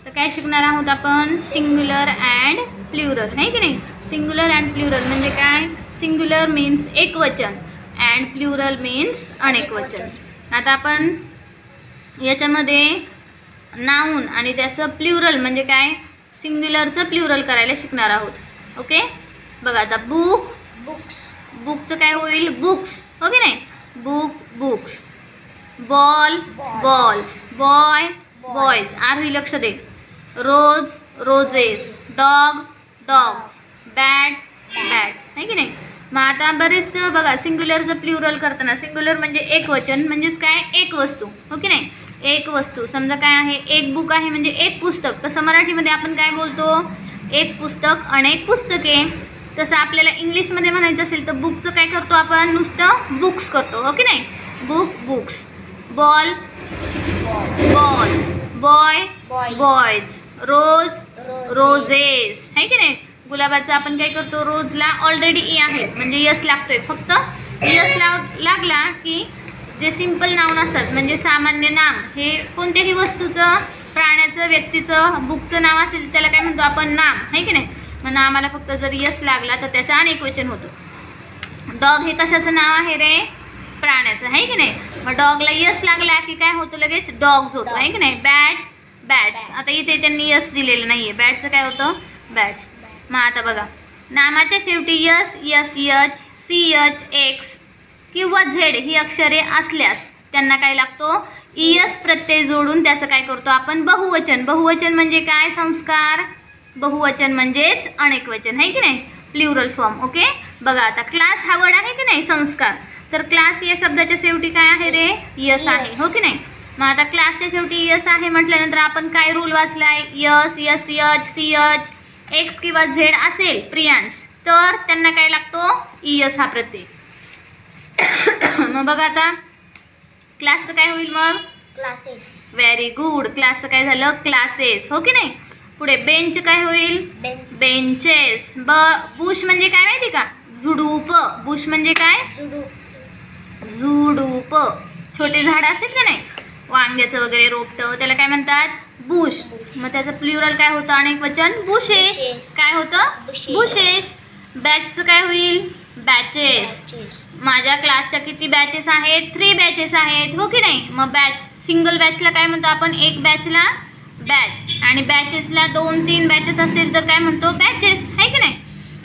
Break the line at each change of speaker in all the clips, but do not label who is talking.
तर काय शिकणार आहोत आपण? सिंग्युलर अँड प्लुरल, आहे की नाही? सिंग्युलर अँड प्लुरल म्हणजे काय? सिंग्युलर मीन्स एकवचन अँड प्लुरल मीन्स अनेक वचन. आता आपण याच्यामध्ये नाऊन आणि त्याचं प्लुरल म्हणजे काय, सिंग्युलरचं प्लुरल करायला शिकणार आहोत. ओके, बघा आता बुक
बुक्स,
बुकचं काय होईल? बुक्स, हो की नाही? Book books. Ball balls, boy boys, आरही लक्ष दे. Rose roses, dog dogs, bat bat, आहे की नाही? मग आता बरेच बघा सिंग्युलरचं प्लुरल करताना, सिंग्युलर म्हणजे एक वचन म्हणजेच काय, एक वस्तू, हो की नाही? एक वस्तू. समजा काय आहे, एक बुक आहे म्हणजे एक पुस्तक. तसं मराठीमध्ये आपण काय बोलतो? एक पुस्तक अनेक पुस्तके. तसं आपल्याला इंग्लिशमध्ये म्हणायचं असेल तर बुकचं काय करतो आपण? नुसतं बुक्स करतो, हो की नाही? Book books. Ball balls, boy boys, rose roses, आहे की नाही? गुलाबाचं आपण काय करतो? रोजला ऑलरेडी ई आहे म्हणजे यस लागतोय. फक्त यस लागला की जे सिंपल नाउन असतात म्हणजे सामान्य नाम, हे कोणत्याही वस्तूचं, प्राण्याचं, व्यक्तीचं, बुकचं नाव असेल त्याला काय म्हणतो आपण? नाम, आहे की नाही? मग नामाला फक्त जर यस लागला तर त्याचं अनेक वचन होतं. डॉग हे कशाचं नाव आहे रे? प्राण्याचं, आहे की नाही? मग डॉगला यस लागला की काय होतं? लगेच डॉग्स होतं, आहे की नाही? Bat bats. आता इथे त्यांनी यस दिलेलं नाहीये, बॅटचं काय होतं? बॅट्स. मग आता बघा, नामाच्या शेवटी S, S, H, C H, X किंवा झेड ही अक्षरे असल्यास त्यांना काय लागतो? ईएस प्रत्यय जोडून त्याचं काय करतो आपण? बहुवचन. बहुवचन म्हणजे काय? संस्कार. बहुवचन म्हणजेच अनेक वचन, आहे की नाही? Plural form. ओके, बघा आता क्लास हा वर्ड आहे की नाही? संस्कार. तर क्लास या शब्दाच्या शेवटी काय आहे रे? यस आहे, हो की नाही? मग आता क्लासच्या शेवटी यस आहे म्हटल्यानंतर आपण काय रूल वाचलाय? S, S, H, C H, X किंवा झेड असेल प्रियांश तर त्यांना काय लागतो? ईएस हा प्रत्यय. मग बघा आता क्लासचं काय होईल मग?
क्लासेस.
Very good. क्लासचं काय झालं? क्लासेस, हो की नाही? पुढे बेंच काय होईल? बेंचेस. बुश म्हणजे काय माहिती का? झुडूप. बुश म्हणजे काय? झुडूप. छोटे झाड असेल का नाही, वांग्याचं वगैरे रोपटं, त्याला काय म्हणतात? बुश. मग त्याचं प्लुरल काय होतं? अनेक वचन बुशेस. काय होतं? बुशेस. बॅचचं काय होईल? बॅचेस. माझ्या क्लासच्या किती बॅचेस आहेत? 3 बॅचेस आहेत, हो की नाही? मग बॅच, सिंगल बॅचला काय म्हणतो आपण? एक बॅचला बॅच, आणि बॅचेसला 2-3 बॅचेस असतील तर काय म्हणतो? बॅचेस, आहे की नाही?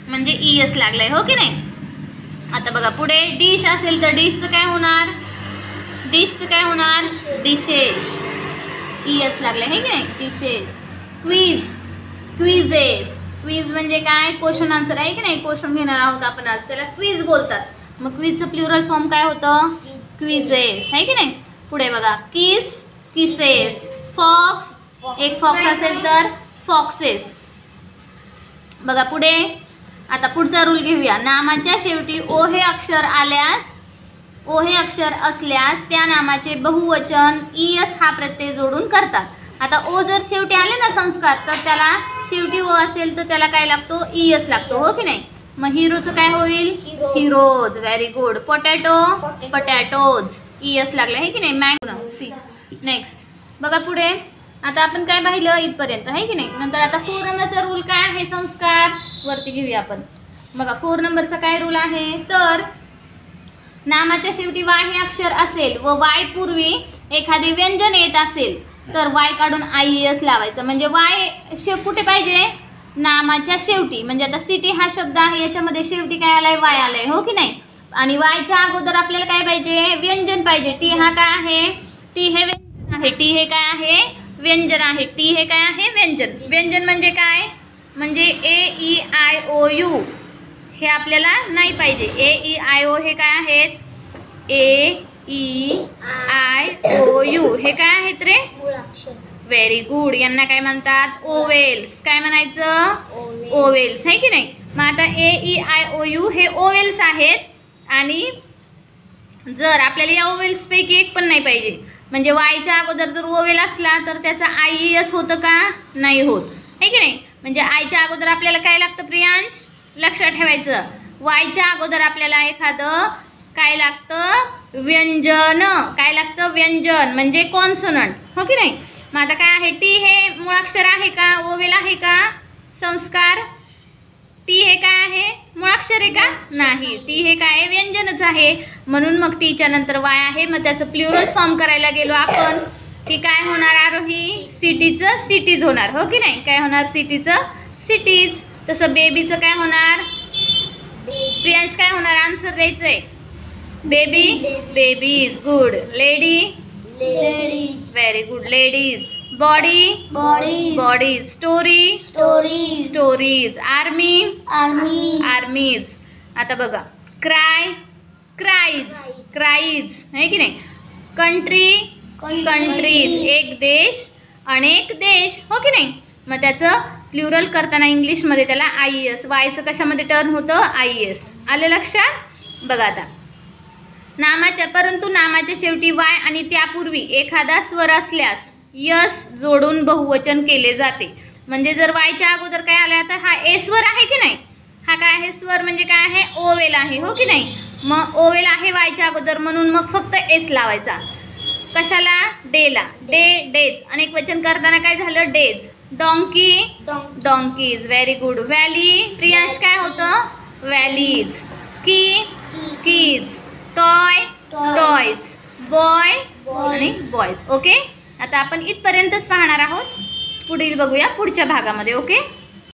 म्हणजे ईएस लागलाय, हो की नाही? आता बघा पुढे डिश असेल तर डिशचं काय होणार? डिशचं काय होणार? डिशेस. ईएस लागलाय, आहे की नाही? डिशेस. Quiz, quizzes. क्वीज म्हणजे काय? क्वेश्चन आन्सर, आहे की नाही? क्वेश्चन घेणार आहोत आपण आज, त्याला क्वीज बोलतात. मग क्वीजचं प्लुरल फॉर्म काय होतं? क्विजेस, आहे की नाही? पुढे बघा किस, किसेस. फॉक्स, एक फॉक्स असेल तर फॉक्सेस. बघा पुढे आता पुढचा रूल घेऊया. नामाच्या शेवटी ओ हे अक्षर आल्यास, ओ हे अक्षर असल्यास त्या नामाचे बहुवचन ईएस हा प्रत्यय जोडून करतात. आता ओ जर शेवटी आले ना संस्कार, तर त्याला शेवटी ओ असेल तर त्याला काय लागतो? ईएस लागतो, हो की नाही? मग हिरोचं काय होईल? Heroes. Very good. Potato, potatoes. E S लागले, आहे की नाही? मँगो. सी. नेक्स्ट बघा पुढे आता आपण काय पाहिलं इथपर्यंत, आहे की नाही? नंतर आता 4 नंबरचा रूल काय आहे? संस्कार वरती घेऊया आपण. बघा 4 नंबरचा काय रूल आहे? तर नामाच्या शेवटी वाय हे अक्षर असेल व वाय पूर्वी एखादे व्यंजन येत असेल तर वाय काढून आयएस लावायचं. म्हणजे वाय कुठे पाहिजे? नामाच्या शेवटी. म्हणजे आता सिटी हा शब्द आहे, याच्यामध्ये शेवटी काय आलाय? वाय आलाय, हो की नाही? आणि वायच्या अगोदर आपल्याला काय पाहिजे? व्यंजन पाहिजे. टी हा काय आहे? टी हे व्यंजन आहे. टी हे काय आहे? व्यंजन आहे. टी हे काय आहे? व्यंजन. व्यंजन म्हणजे काय? म्हणजे AEIOU हे आपल्याला नाही पाहिजे. AEIO हे काय आहेत? AEIOU हे काय आहेत रे? Very good. यांना काय म्हणतात? ओवेल्स. काय म्हणायचं? ओवेल्स, आहे की नाही? मग आता AEIOU हे ओवेल्स आहेत आणि जर आपल्याला या ओवेल्स पैकी एक पण नाही पाहिजे, म्हणजे वायच्या अगोदर जर ओवेल असला तर त्याचा आयएस होतं का? नाही होत, आहे की नाही? म्हणजे आयच्या अगोदर आपल्याला काय लागतं प्रियांश? लक्षात ठेवायचं. वायच्या अगोदर आपल्याला एखादं काय लागतं? व्यंजन. काय लागतं? व्यंजन म्हणजे कॉन्सोनंट, हो की नाही? मग आता काय आहे, टी हे मुळाक्षर आहे का, ओवेल आहे का, संस्कार? टी हे काय आहे, मुळाक्षर आहे का? नाही, टी हे काय आहे, व्यंजनच आहे. म्हणून मग टीच्या नंतर वाय आहे. मग त्याचं प्लुरल फॉर्म करायला गेलो आपण की काय होणार आरोही, सिटीचं सिटीज होणार, हो की नाही? काय होणार, सिटीचं सिटीज. तसं बेबीचं काय होणार, प्रियांश काय होणार, आन्सर द्यायचंय. Baby babies, good. Lady very good, ladies. Body bodies. Story stories. Army आर्मीज. आता बघा, क्राय क्राईज आहे की नाही? Country countries. एक देश अनेक देश, हो की नाही? मग त्याचं प्लुरल करताना इंग्लिशमध्ये त्याला IES, वायचं कशामध्ये टर्न होतं, IES. आलं लक्षात? बघा आता नामाच्या, परंतु नामाच्या शेवटी वाय आणि त्यापूर्वी एखादा स्वर असल्यास यस जोडून बहुवचन केले जाते. म्हणजे जर वायच्या अगोदर काय आलं, तर हा ए स्वर आहे की नाही? हा काय आहे, स्वर म्हणजे काय आहे, ओवेल आहे, हो की नाही? मग ओवेल आहे वायच्या अगोदर, म्हणून मग फक्त एस लावायचा. कशाला, डेला. डेज. अनेक वचन करताना काय झालं, days. Donkey donkeys. Very good. Valley, Priyansh काय होतं, व्हॅलीज. कीज. टॉयज. बॉय आणि बॉयज. ओके, आता आपण इथपर्यंतच पाहणार आहोत. पुढील बघूया पुढच्या भागामध्ये. ओके.